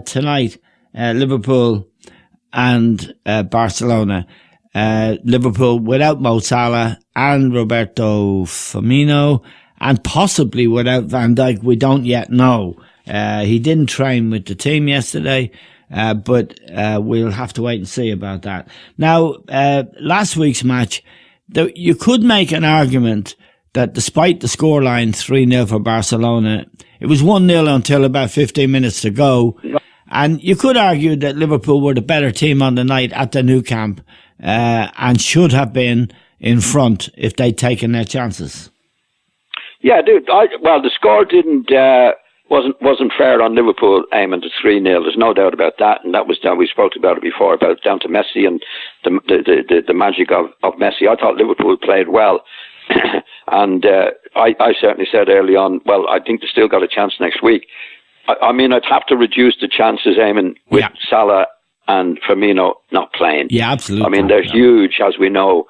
tonight, Liverpool and Barcelona. Liverpool without Mo Salah and Roberto Firmino, and possibly without Van Dijk. We don't yet know. He didn't train with the team yesterday, but we'll have to wait and see about that. Now, last week's match, you could make an argument that despite the scoreline 3-0 for Barcelona, it was 1-0 until about 15 minutes to go. And you could argue that Liverpool were the better team on the night at the Nou Camp, and should have been in front if they'd taken their chances. Yeah, dude. The score wasn't fair on Liverpool, aiming to 3-0. There's no doubt about that, and that was down. We spoke about it before, about down to Messi and the magic of Messi. I thought Liverpool played well, and I certainly said early on, well, I think they still got a chance next week. I mean, I'd have to reduce the chances, Eamon, with Salah and Firmino not playing. Yeah, absolutely. I mean, they're huge, as we know.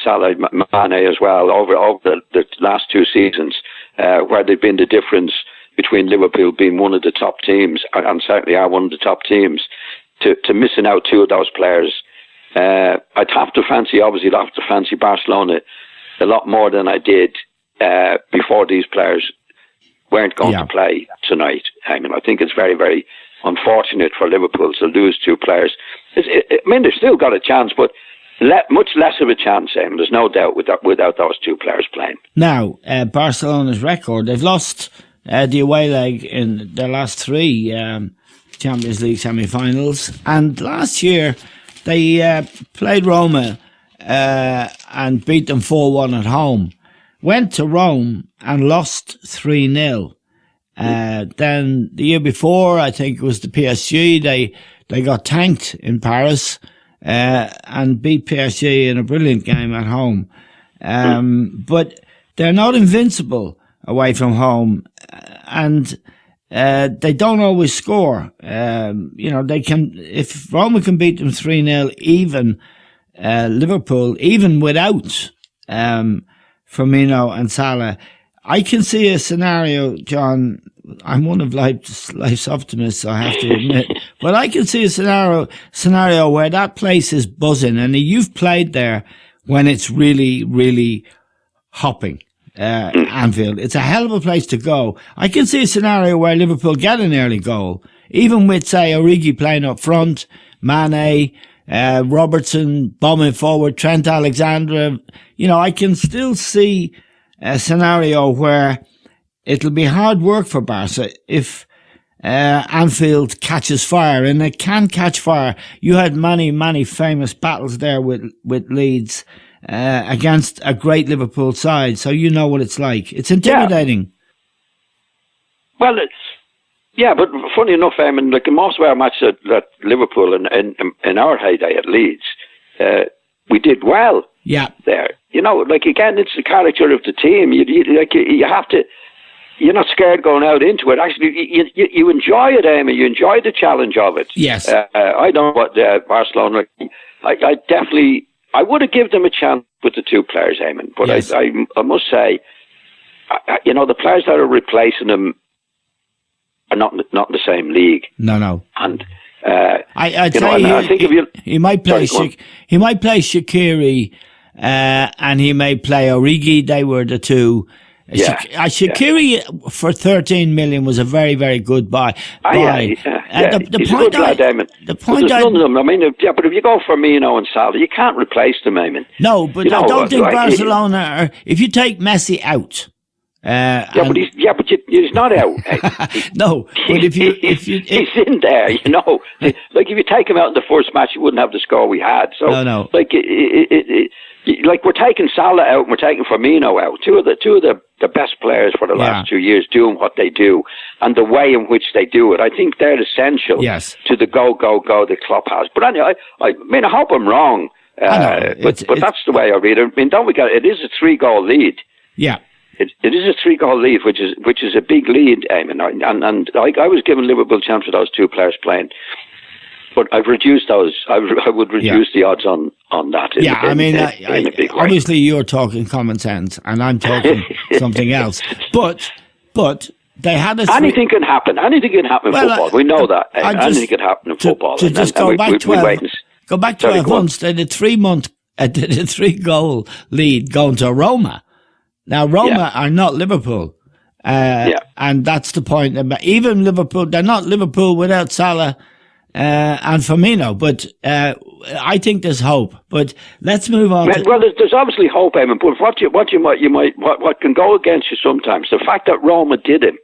Salah, Mane as well, over the last two seasons, where they've been the difference between Liverpool being one of the top teams, and certainly are one of the top teams, to missing out two of those players. I'd have to fancy Barcelona a lot more than I did before these players weren't going to play tonight. I mean, I think it's very, very unfortunate for Liverpool to lose two players. I mean, they've still got a chance, but much less of a chance, there's no doubt, without those two players playing. Now, Barcelona's record, they've lost the away leg in their last three Champions League semi-finals, and last year they played Roma and beat them 4-1 at home. Went to Rome and lost 3-0. Then the year before, I think it was the PSG, they got tanked in Paris and beat PSG in a brilliant game at home. But they're not invincible away from home, and they don't always score. They can, if Roma can beat them 3-0, even Liverpool, even without Firmino and Salah, I can see a scenario, John. I'm one of life's optimists, I have to admit, but I can see a scenario where that place is buzzing, and you've played there when it's really, really hopping. Anfield, it's a hell of a place to go. I can see a scenario where Liverpool get an early goal, even with, say, Origi playing up front, Mane, Robertson bombing forward, Trent Alexander. I can still see a scenario where it'll be hard work for Barca if Anfield catches fire, and it can catch fire. You had many, many famous battles there with Leeds against a great Liverpool side, so you know what it's like. It's intimidating. Yeah. Well, but funny enough, like in most of our matches at Liverpool in our heyday at Leeds, we did well. Yeah. There, again, it's the character of the team. You have to. You're not scared going out into it. Actually, you enjoy it, Amy. You enjoy the challenge of it. Yes. I don't know what Barcelona. I would have given them a chance with the two players, Eamon. But yes. I must say, the players that are replacing them are not in the same league. No. And I tell you, I think he might play. He might play Shaqiri, and he may play Origi. They were the two. Shaqiri for 13 million was a very, very good buy. The point, none of them. I mean, but if you go for Firmino and Salah, you can't replace them, Eamon. No, but I don't think Barcelona. If you take Messi out. But he's not out. No, but if you he's in there, like if you take him out in the first match, you wouldn't have the score we had. So no. Like we're taking Salah out, and we're taking Firmino out. Two of the best players for the last 2 years doing what they do, and the way in which they do it. I think they're essential to the go the Klopp has. But anyway, I hope I'm wrong. But that's the way I read it. I mean, don't we get it is a 3-goal lead. Yeah. It is a 3-goal lead, which is a big lead, Eamon. And I was giving Liverpool a chance with those two players playing, but I've reduced those. I would reduce the odds on that. In a big way. Obviously you're talking common sense, and I'm talking something else. But they had anything can happen. Anything can happen in football. We know that. Anything can happen in football. To just go back 12 months, they had a 3-goal lead going to Roma. Now, Roma are not Liverpool. And that's the point. Even Liverpool, they're not Liverpool without Salah and Firmino. But I think there's hope. But let's move on. Well, there's obviously hope, Eamon. But what can go against you sometimes, the fact that Roma did it,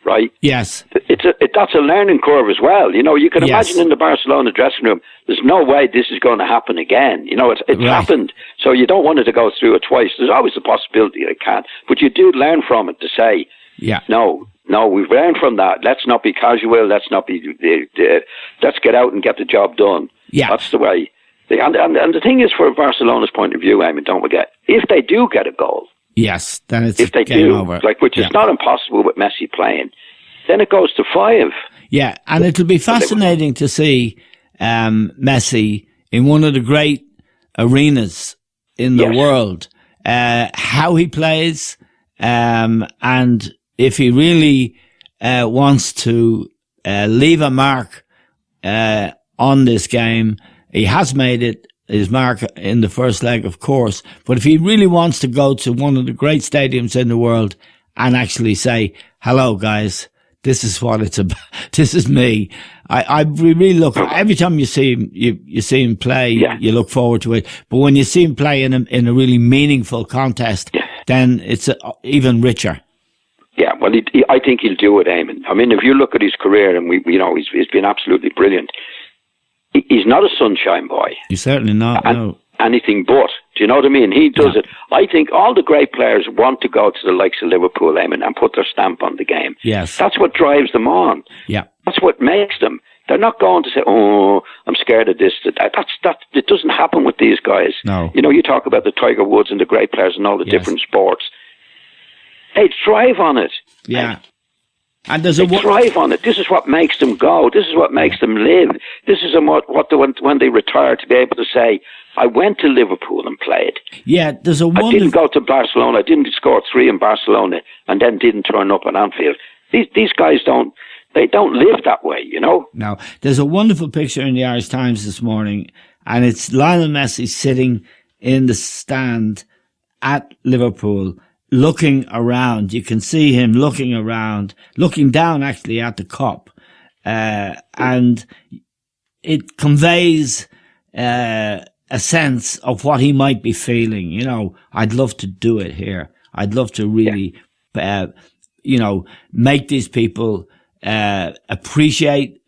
right? Yes. That's a learning curve as well. You know, you can imagine in the Barcelona dressing room, there's no way this is going to happen again. You know, it's happened. So you don't want it to go through it twice. There's always the possibility it can. But you do learn from it to say, no, we've learned from that. Let's not be casual. Let's not be, let's get out and get the job done. Yeah. That's the way. And the thing is, from Barcelona's point of view, Eamon, don't forget, if they do get a goal, yes, then it's if they game do, over. which is not impossible with Messi playing, then it goes to 5. Yeah, and it'll be fascinating to see Messi in one of the great arenas in the world, how he plays, and if he really wants to leave a mark on this game. He has made his mark in the first leg, of course, but if he really wants to go to one of the great stadiums in the world and actually say, hello, guys, this is what it's about. This is me. I really look, every time you see him, you see him play, you look forward to it. But when you see him play in a really meaningful contest, then it's even richer. Yeah, well, I think he'll do it, Eamon. I mean, if you look at his career, and he's been absolutely brilliant. He's not a sunshine boy. He's certainly not, no. Anything but. Do you know what I mean? He does it. I think all the great players want to go to the likes of Liverpool, Eamon, and put their stamp on the game. Yes. That's what drives them on. Yeah. That's what makes them. They're not going to say, oh, I'm scared of this. It doesn't happen with these guys. No. You know, you talk about the Tiger Woods and the great players and all the different sports. They thrive on it. Yeah. And they thrive on it. This is what makes them go. This is what makes them live. This is when they retire, to be able to say, I went to Liverpool and played. Yeah, there's I didn't go to Barcelona. I didn't score 3 in Barcelona and then didn't turn up at Anfield. These guys don't live that way, you know? No. There's a wonderful picture in the Irish Times this morning, and it's Lionel Messi sitting in the stand at Liverpool, looking around. You can see him looking around, looking down actually at the cup. And it conveys a sense of what he might be feeling. You know, I'd love to do it here. I'd love to really, make these people appreciate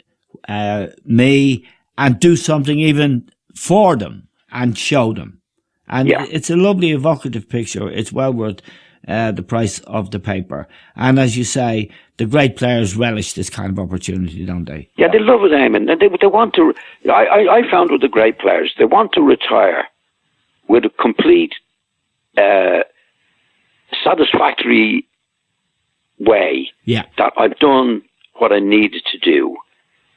me and do something even for them and show them. And it's a lovely, evocative picture. It's well worth the price of the paper. And as you say, the great players relish this kind of opportunity, don't they? Yeah, they love it, Eamon. And they want to. I found with the great players, they want to retire with a complete, satisfactory way. Yeah. That I've done what I needed to do.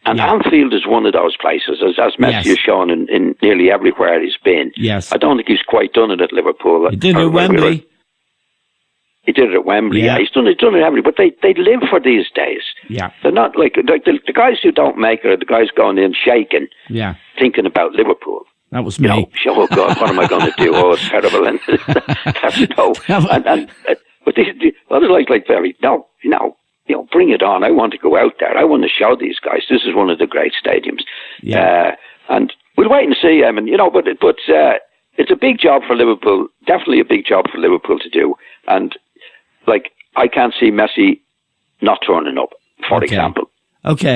And Anfield is one of those places, as Messi has shown in nearly everywhere he's been. Yes. I don't think he's quite done it at Liverpool. He did it at Wembley. He did it at Wembley, He's done it at Wembley, but they live for these days. Yeah. They're not like the guys who don't make it are the guys going in shaking, thinking about Liverpool. That was me. Oh God, what am I going to do? Oh, it's terrible. And but the others like Barry, no, bring it on. I want to go out there. I want to show these guys. This is one of the great stadiums. Yeah. And we'll wait and see. I mean, but it's a big job for Liverpool. Definitely a big job for Liverpool to do. And I can't see Messi not turning up, for example. Okay.